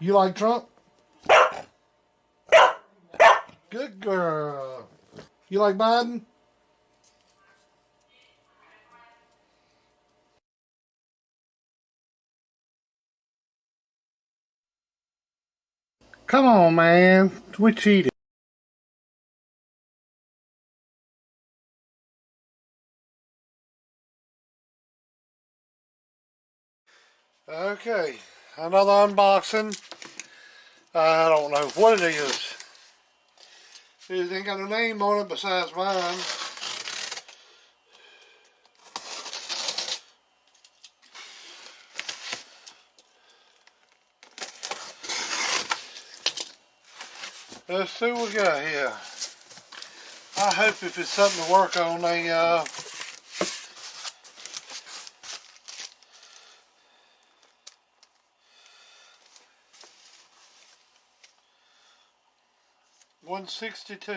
You like Trump? Good girl. You like Biden? Come on, man. We cheated. Okay, another unboxing. I don't know what it is. It ain't got a name on it besides mine. Let's see what we got here. I hope if it's something to work on, they 162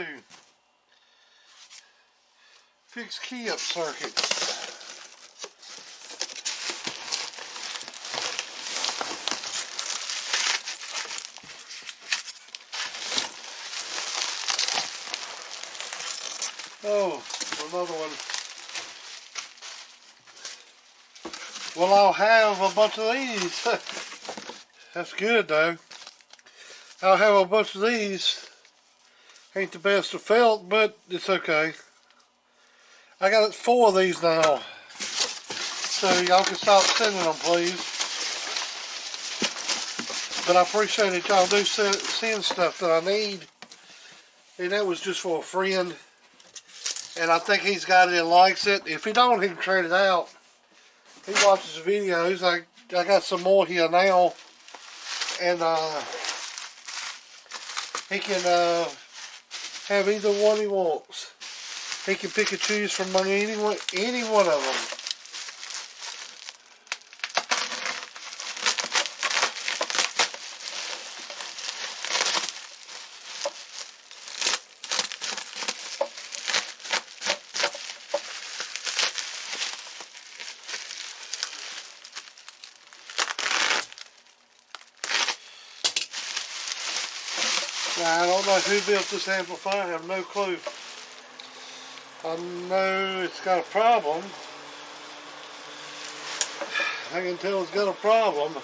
fixed key up circuit. Oh, another one. Well, I'll have a bunch of these. That's good though. I'll have a bunch of these. Ain't the best of felt, but it's okay. I got 4 of these now. So y'all can stop sending them, please. But I appreciate it. Y'all do send stuff that I need. And that was just for a friend. And I think he's got it and likes it. If he don't, he can trade it out. He watches the videos. I got some more here now. And he can have either one he wants. He can pick and choose from any one of them. Now, I don't know who built this amplifier. I have no clue. I know it's got a problem. I can tell it's got a problem.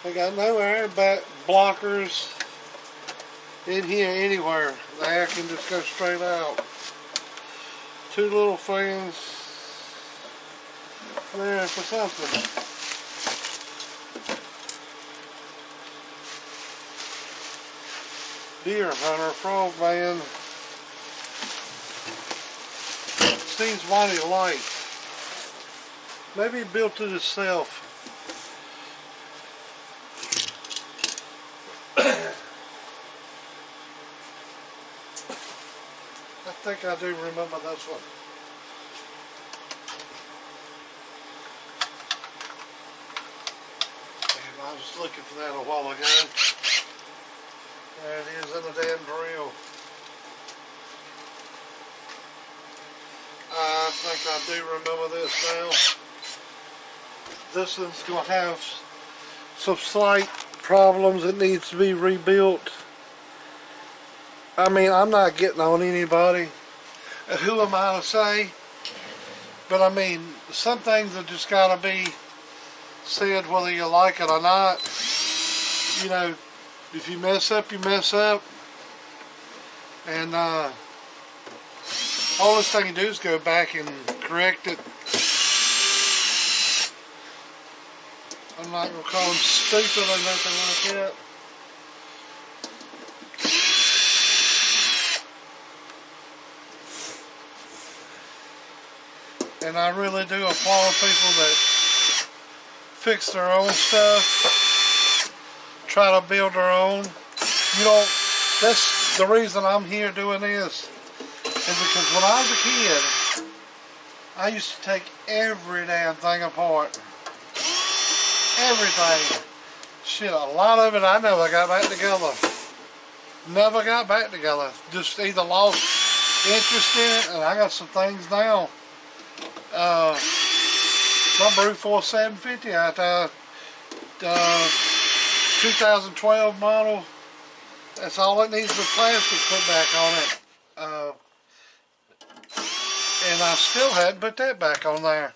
I got no air blockers in here anywhere. The air can just go straight out. 2 little fans there for something. Deer Hunter Frogman. Seems mighty light. Maybe he built it himself. I think I do remember this one. Damn, I was looking for that a while ago. There it is in the damn drill. I think I do remember this now. This one's going to have some slight problems. It needs to be rebuilt. I mean, I'm not getting on anybody. Who am I to say? But I mean, some things have just got to be said whether you like it or not. You know, if you mess up, you mess up. And all this thing you do is go back and correct it. I'm not going to call them stupid or nothing like that. And I really do applaud people that fix their own stuff, try to build their own. You know, that's the reason I'm here doing this. Is because when I was a kid, I used to take every damn thing apart. Everything. Shit, a lot of it I never got back together. Never got back together. Just either lost interest in it, and I got some things now. My Brute Force 750 out there, 2012 model. That's all it needs, the plastic put back on it. And I still hadn't put that back on there.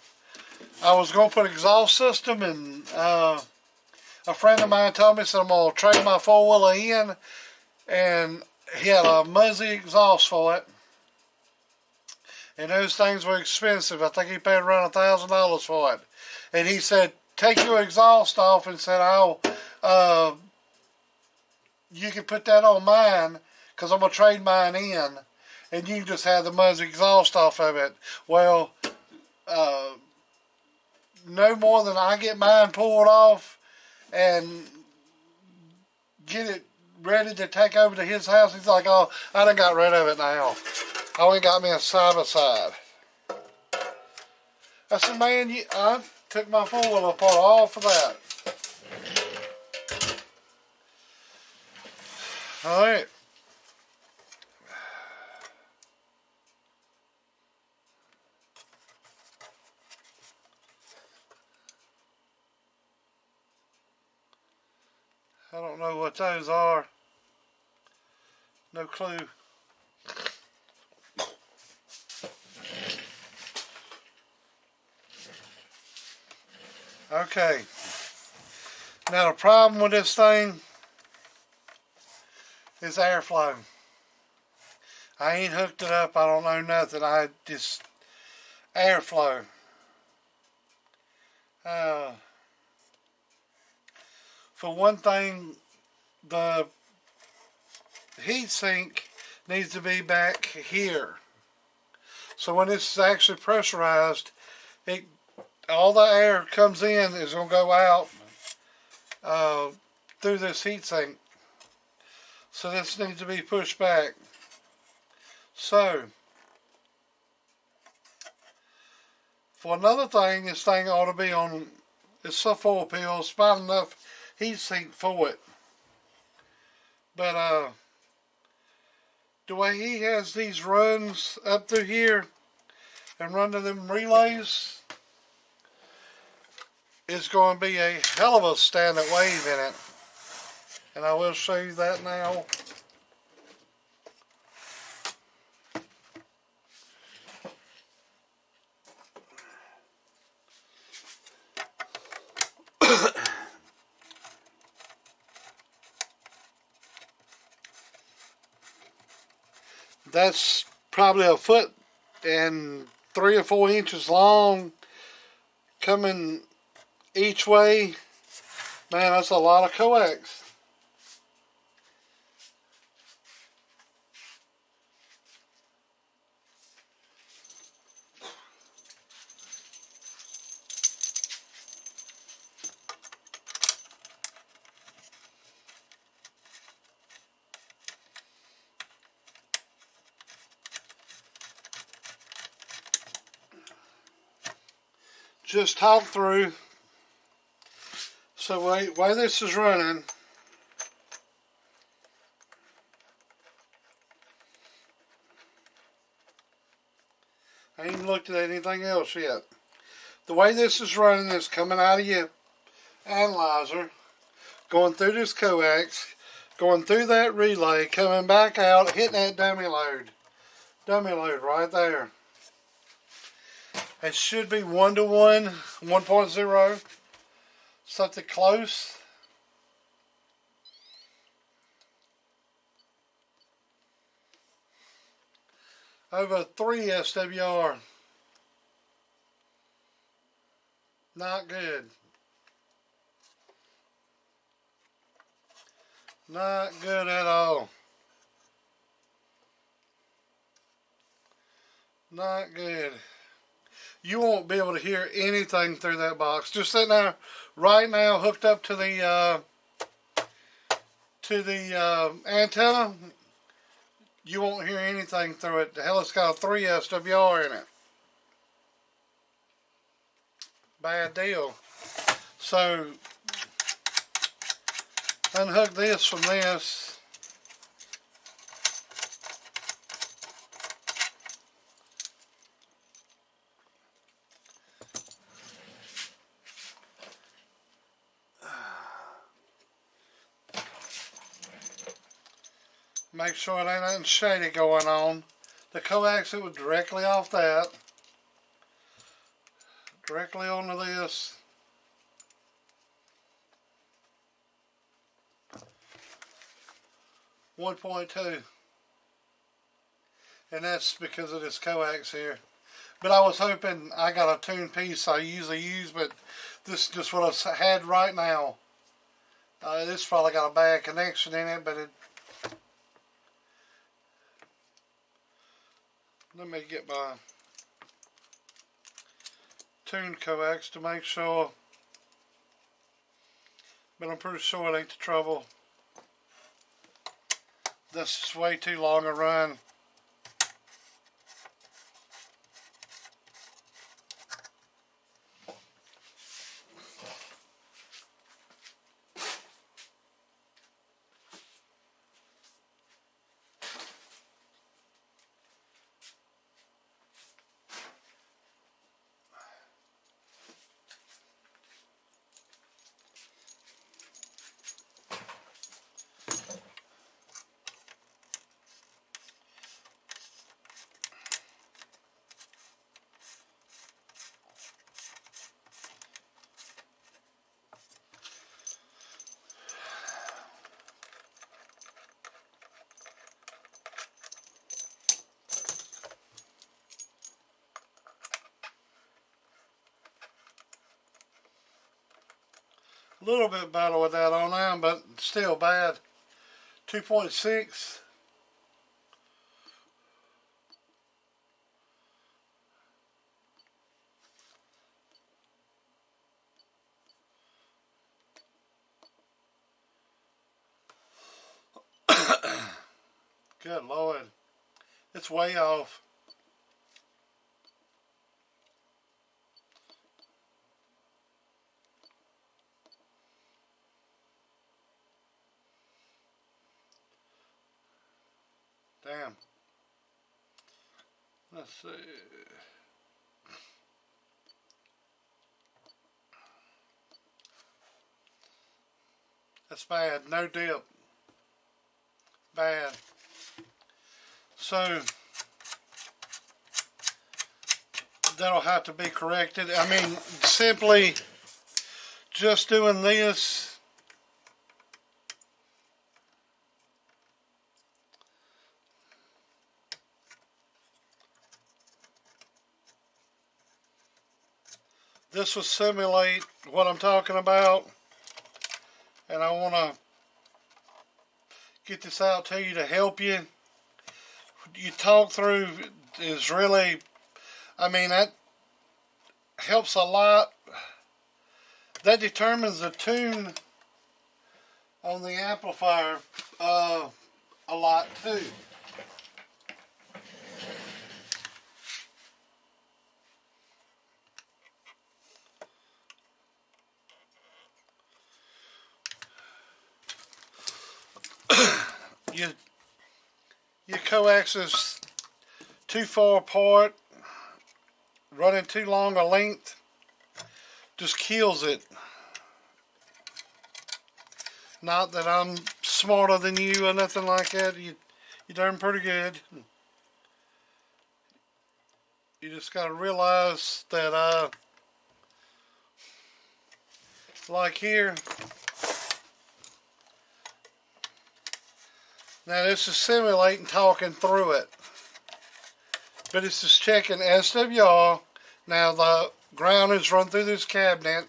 I was going to put an exhaust system, and a friend of mine told me, so I'm going to trade my four-wheeler in, and he had a Muzzy exhaust for it. And those things were expensive. I think he paid around $1,000 for it. And he said, take your exhaust off, and said, oh, you can put that on mine, because I'm going to trade mine in, and you can just have the Muzzy exhaust off of it. Well, no more than I get mine pulled off and get it ready to take over to his house, he's like, oh, I done got rid of it now. I only got me a side-by-side. I said, man, I took my four-wheeler apart all for that. Alright. I don't know what those are. No clue. Okay. Now the problem with this thing is airflow. I ain't hooked it up. I don't know nothing. I just airflow. For one thing, the heatsink needs to be back here. So when this is actually pressurized, all the air comes in is going to go out through this heatsink. So this needs to be pushed back. So, for another thing, this thing ought to be on, it's a 4-pill, it's about enough heatsink for it. But the way he has these runs up through here and run to them relays, it's going to be a hell of a standard wave in it. And I will show you that now. That's probably a foot and 3 or 4 inches long, coming each way. Man, that's a lot of coax. Just talk through. So while this is running, I ain't looked at anything else yet. The way this is running is coming out of your analyzer, going through this coax, going through that relay, coming back out, hitting that dummy load. Dummy load right there. It should be 1-to-1, 1.0, something close. Over 3 SWR. Not good. Not good at all. Not good. You won't be able to hear anything through that box. Just sitting there right now, hooked up to the antenna. You won't hear anything through it. The hell, it's got a 3 SWR in it. Bad deal. So unhook this from this. Make sure it ain't nothing shady going on. The coax, it was directly off that. Directly onto this. .2. And that's because of this coax here. But I was hoping, I got a tuned piece I usually use, but this is just what I had right now. This probably got a bad connection in it, but let me get my tuned coax to make sure. But I'm pretty sure it ain't the trouble. This is way too long a run. A little bit better with that on now, but still bad. 2.6. Good Lord. It's way off. Damn. Let's see. That's bad. No dip. Bad. So that'll have to be corrected. I mean, simply just doing this. This will simulate what I'm talking about, and I want to get this out to you to help you. You talk through is really, I mean, that helps a lot. That determines the tune on the amplifier a lot too. Your coaxes too far apart, running too long a length, just kills it. Not that I'm smarter than you or nothing like that. You're doing pretty good. You just got to realize that, like here, now this is simulating talking through it, but it's just checking SWR. Now the ground is run through this cabinet,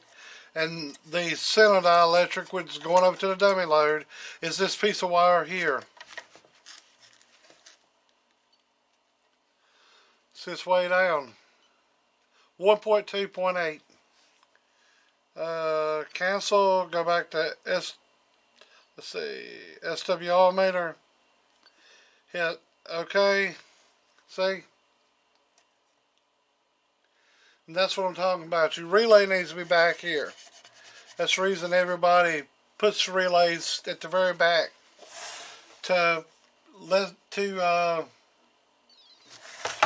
and the center dielectric, which is going over to the dummy load, is this piece of wire here. Sits way down. 1.2.8. Cancel. Go back to let's see, SWR meter. Hit OK. See? And that's what I'm talking about. Your relay needs to be back here. That's the reason everybody puts the relays at the very back to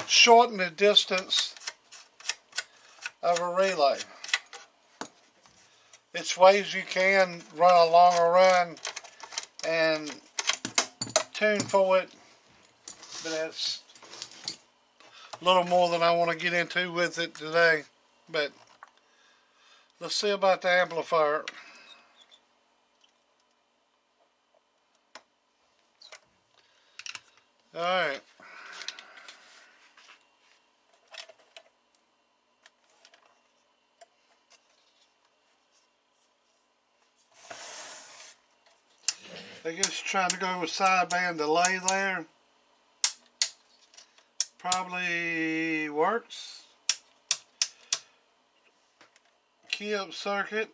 shorten the distance of a relay. It's ways you can run a longer run and tune for it, but that's a little more than I want to get into with it today. But let's see about the amplifier. Alright. I guess trying to go with sideband delay there probably works. Key up circuit.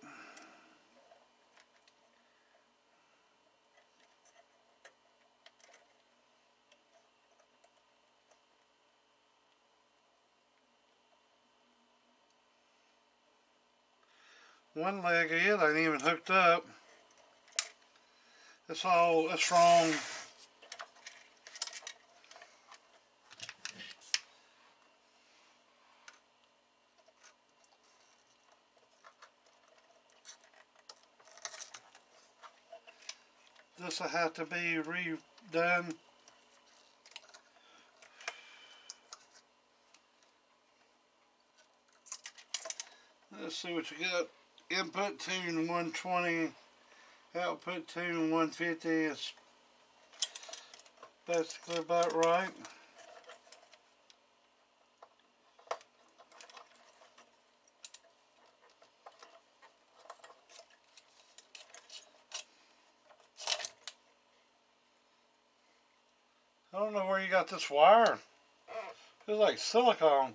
One leg of it ain't even hooked up. That's wrong. This will have to be redone. Let's see what you got. Input tune 120, output tune 150 is basically about right. I don't know where you got this wire. It's like silicone.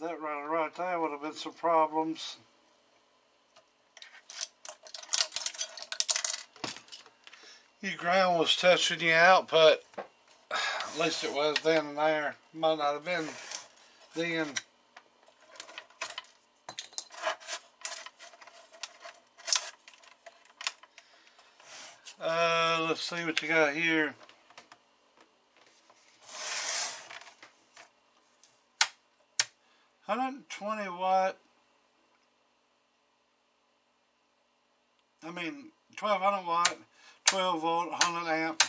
That right there would have been some problems. Your ground was touching your output. At least it was then and there. Might not have been then. Let's see what you got here. $120 I mean 1200 watt, 12 volt, 100 amp,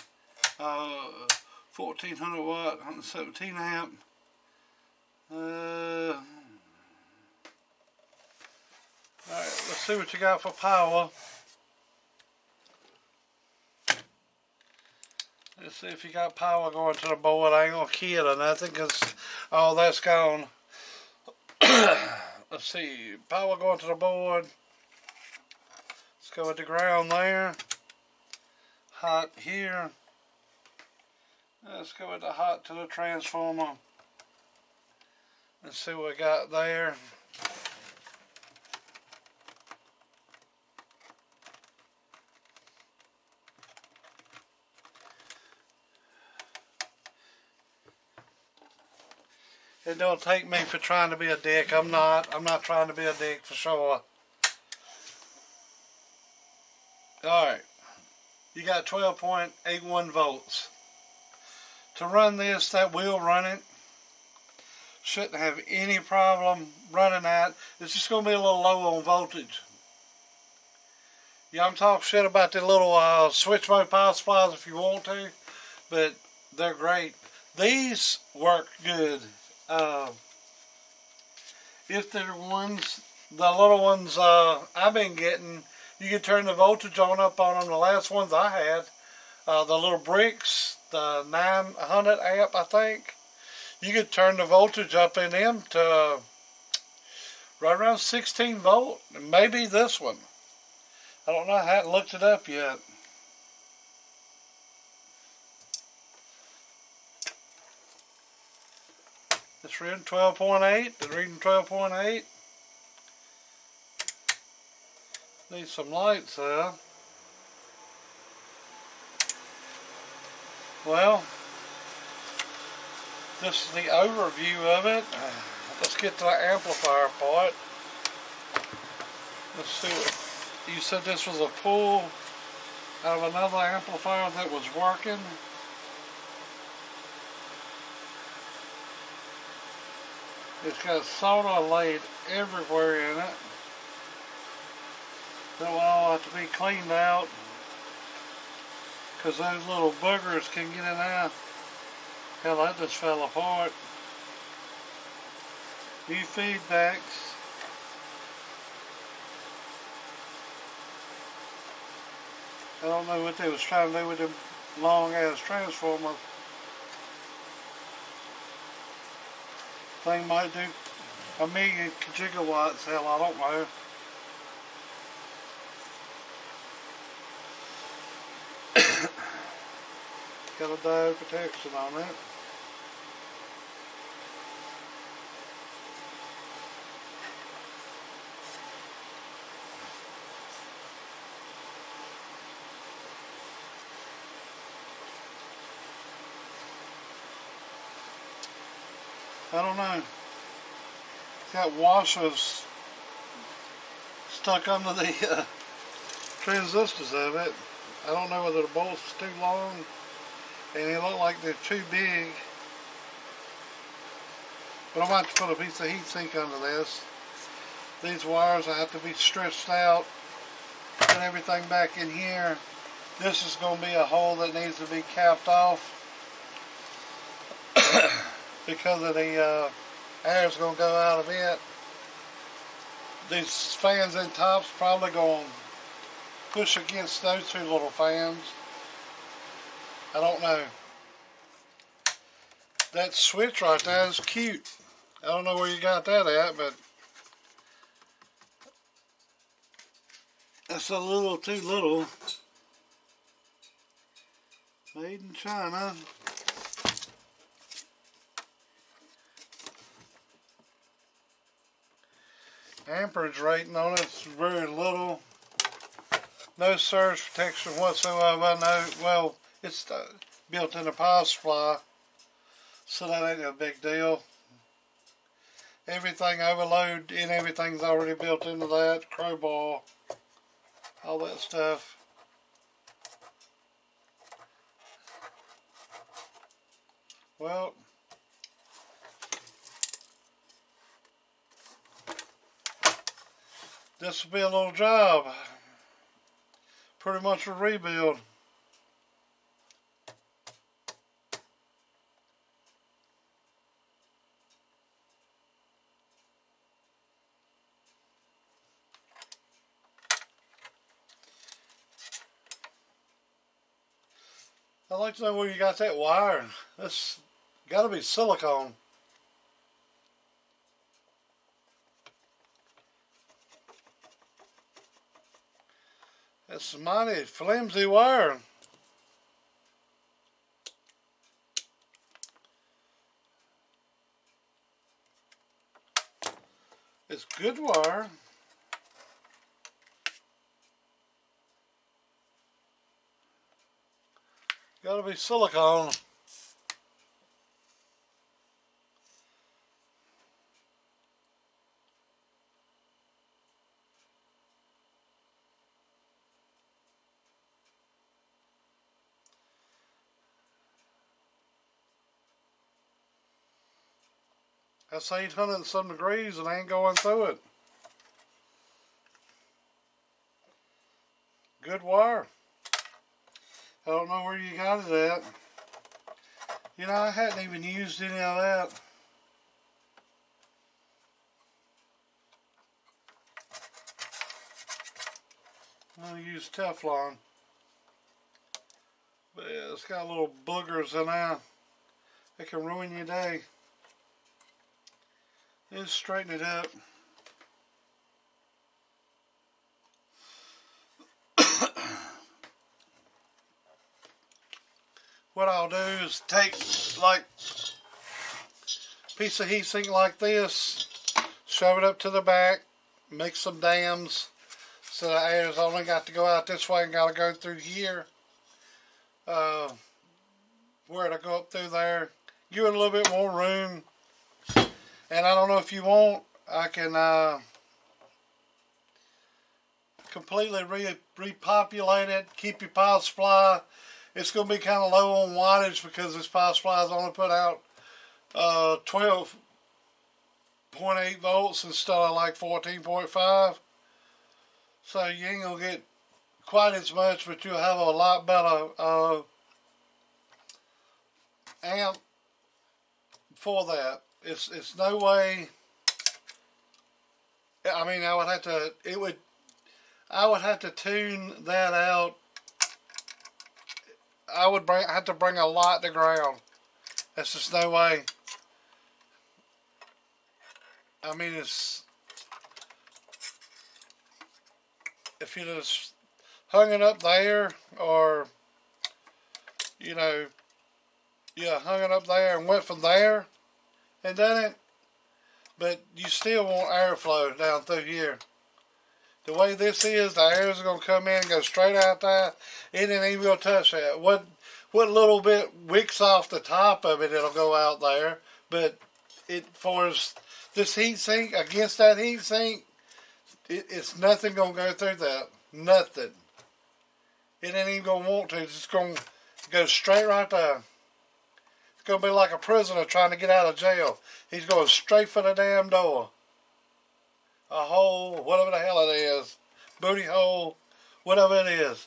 1400 watt, 117 amp. Alright, let's see what you got for power. Let's see if you got power going to the board. I ain't gonna key it or nothing because all that's gone. Let's see, power going to the board. Let's go with the ground there. Hot here. Let's go with the hot to the transformer. Let's see what we got there. It don't take me for trying to be a dick. I'm not trying to be a dick for sure. Alright. You got 12.81 volts. To run this, that will run it. Shouldn't have any problem running that. It's just going to be a little low on voltage. Yeah, I'm talking shit about the little switch mode power supplies if you want to, but they're great. These work good. If they're ones, the little ones I've been getting, you can turn the voltage up on them. The last ones I had, the little bricks, the 900 amp I think, you could turn the voltage up in them to right around 16 volt. Maybe this one. I don't know, I haven't looked it up yet. It's reading 12.8. It's reading 12.8. Need some lights there. Well, this is the overview of it. Let's get to the amplifier part. Let's see what you said. This was a pull out of another amplifier that was working. It's got solder laid everywhere in it. That will all have to be cleaned out because those little boogers can get in there. Hell, that just fell apart. New feedbacks. I don't know what they was trying to do with them long ass transformers. Thing might do 1,000,000 gigawatts, hell, I don't know. Got a diode protection on it. I don't know. It's got washers stuck under the transistors of it. I don't know whether the bolts are too long and they look like they're too big. But I'm going to put a piece of heat sink under this. These wires will have to be stretched out. Put everything back in here. This is going to be a hole that needs to be capped off. Because of the air is going to go out of it. These fans in top's probably going to push against those two little fans. I don't know. That switch right there is cute. I don't know where you got that at, but it's a little too little. Made in China. Amperage rating on it's very little. No surge protection whatsoever. No, well, it's built in a power supply, so that ain't a big deal. Everything overload and everything's already built into that. Crowbar, all that stuff. Well, this will be a little job. Pretty much a rebuild. I'd like to know where you got that wire. That's got to be silicone. It's mighty flimsy wire. It's good wire. Gotta be silicone. That's 800 and some degrees and I ain't going through it. Good wire. I don't know where you got it at. You know, I hadn't even used any of that. I'm going to use Teflon. But yeah, it's got little boogers in there. It can ruin your day. Just straighten it up. What I'll do is take like piece of heat sink like this, shove it up to the back, make some dams so the air's only got to go out this way and got to go through here. Where to go up through there, give it a little bit more room. And I don't know if you want, I can completely repopulate it, keep your power supply. It's going to be kind of low on wattage because this power supply is only put out 12.8 volts instead of like 14.5. So you ain't going to get quite as much, but you'll have a lot better amp for that. It's no way. I mean, I would have to tune that out. I would have to bring a lot to ground. That's just no way. I mean, if you just hung it up there, or hung it up there and went from there and done it, but you still want airflow down through here. The way this is, the air is going to come in and go straight out there. It ain't even going to touch that. What little bit wicks off the top of it, it'll go out there. But for this heat sink, against that heat sink, it's nothing going to go through that. Nothing. It ain't even going to want to. It's just going to go straight right there. It's going to be like a prisoner trying to get out of jail. He's going straight for the damn door. A hole, whatever the hell it is, booty hole, whatever it is.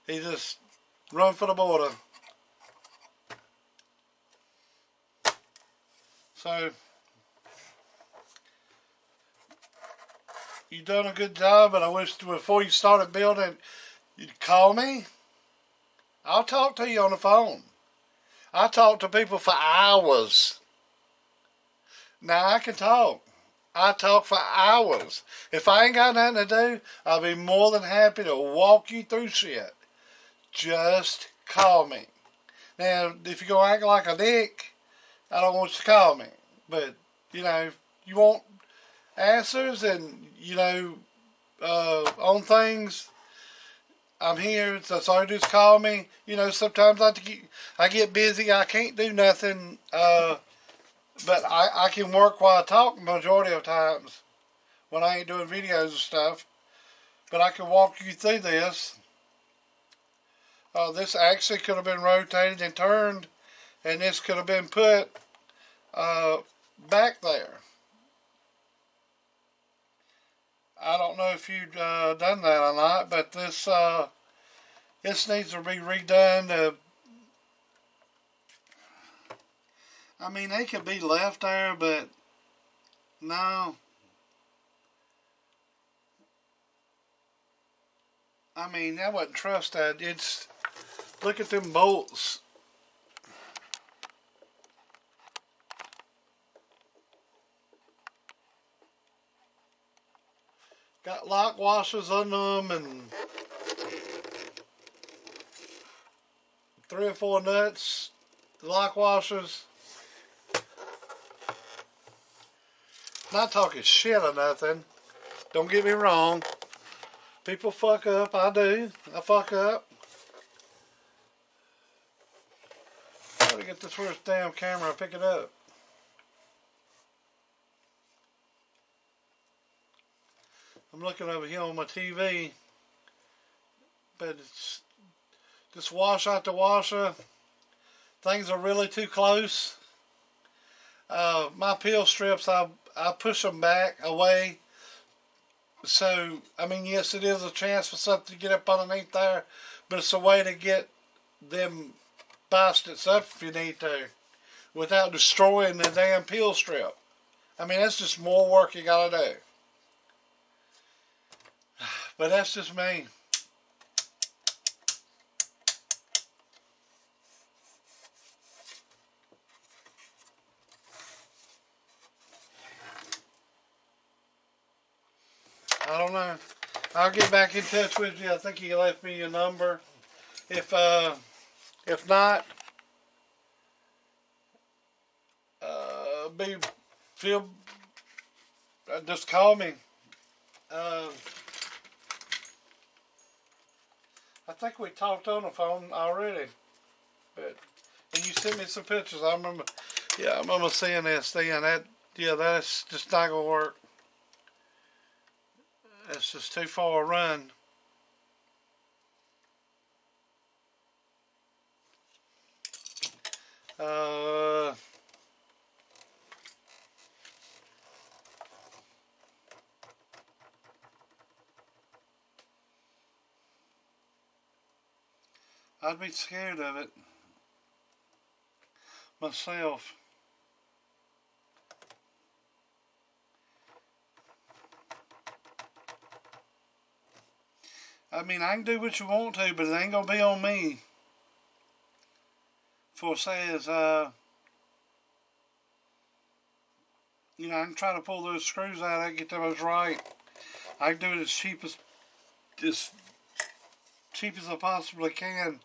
He just run for the border. So, you done a good job, and I wish before you started building, you'd call me. I'll talk to you on the phone. I talk to people for hours. Now I can talk. I talk for hours. If I ain't got nothing to do, I'll be more than happy to walk you through shit. Just call me. Now, if you're going to act like a dick, I don't want you to call me. But, you want answers and, on things, I'm here. So all you do is call me. Sometimes I get busy. I can't do nothing. But I can work while I talk majority of times when I ain't doing videos and stuff. But I can walk you through this. This actually could have been rotated and turned, and this could have been put back there. I don't know if you've done that or not, but this needs to be redone. I mean, they could be left there, but no. I mean, I wouldn't trust that. Look at them bolts. Got lock washers on them and 3 or 4 nuts, lock washers. Not talking shit or nothing. Don't get me wrong. People fuck up. I do. I fuck up. Gotta get this first damn camera and pick it up. I'm looking over here on my TV. But it's just wash out the washer. Things are really too close. My peel strips, I push them back away. So, I mean, yes, it is a chance for something to get up underneath there, but it's a way to get them bastards up if you need to, without destroying the damn peel strip. I mean, that's just more work you gotta do. But that's just me. I don't know. I'll get back in touch with you. I think you left me your number. If not, just call me. I think we talked on the phone already, and you sent me some pictures. I remember seeing this then. That's just not gonna work. That's just too far a run. I'd be scared of it myself. I mean, I can do what you want to, but it ain't gonna be on me. For it says, I can try to pull those screws out and get those right. I can do it as cheap as I possibly can.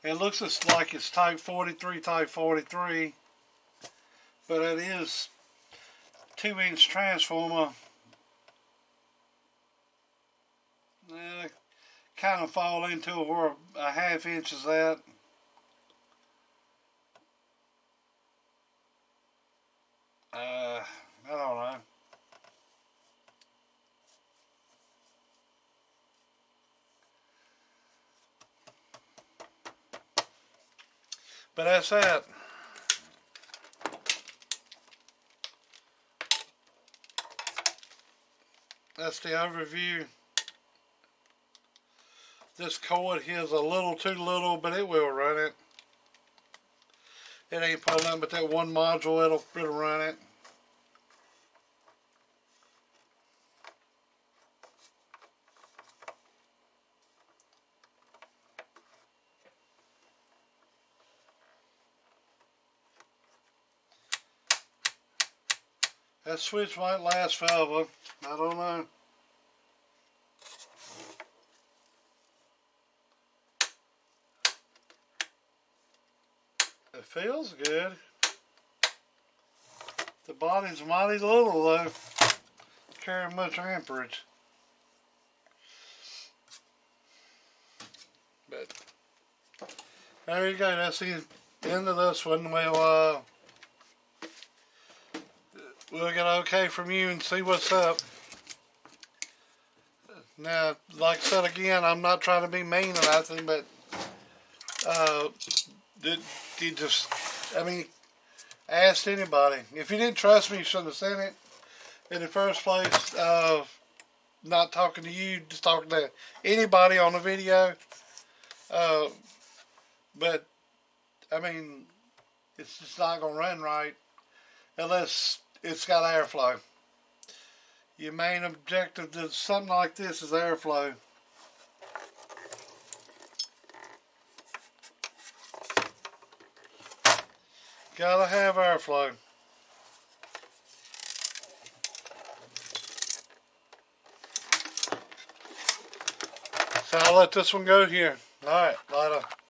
It looks like it's type 43, but it is 2-inch transformer. Kind of fall into where a 1/2 inch is at. I don't know. But that's that. That's the overview. This cord here is a little too little, but it will run it. It ain't probably nothing but that one module, it'll run it. That switch might last forever. I don't know. It feels good. The body's mighty little though. Carrying much amperage. But there you go. That's the end of this one. We'll get okay from you and see what's up. Now, like I said again, I'm not trying to be mean or nothing, but ask anybody. If you didn't trust me, you shouldn't have sent it in the first place. Not talking to you, just talking to anybody on the video. But I mean, it's just not gonna run right unless it's got airflow. Your main objective to something like this is airflow. Gotta have airflow. So I'll let this one go here. Alright, later.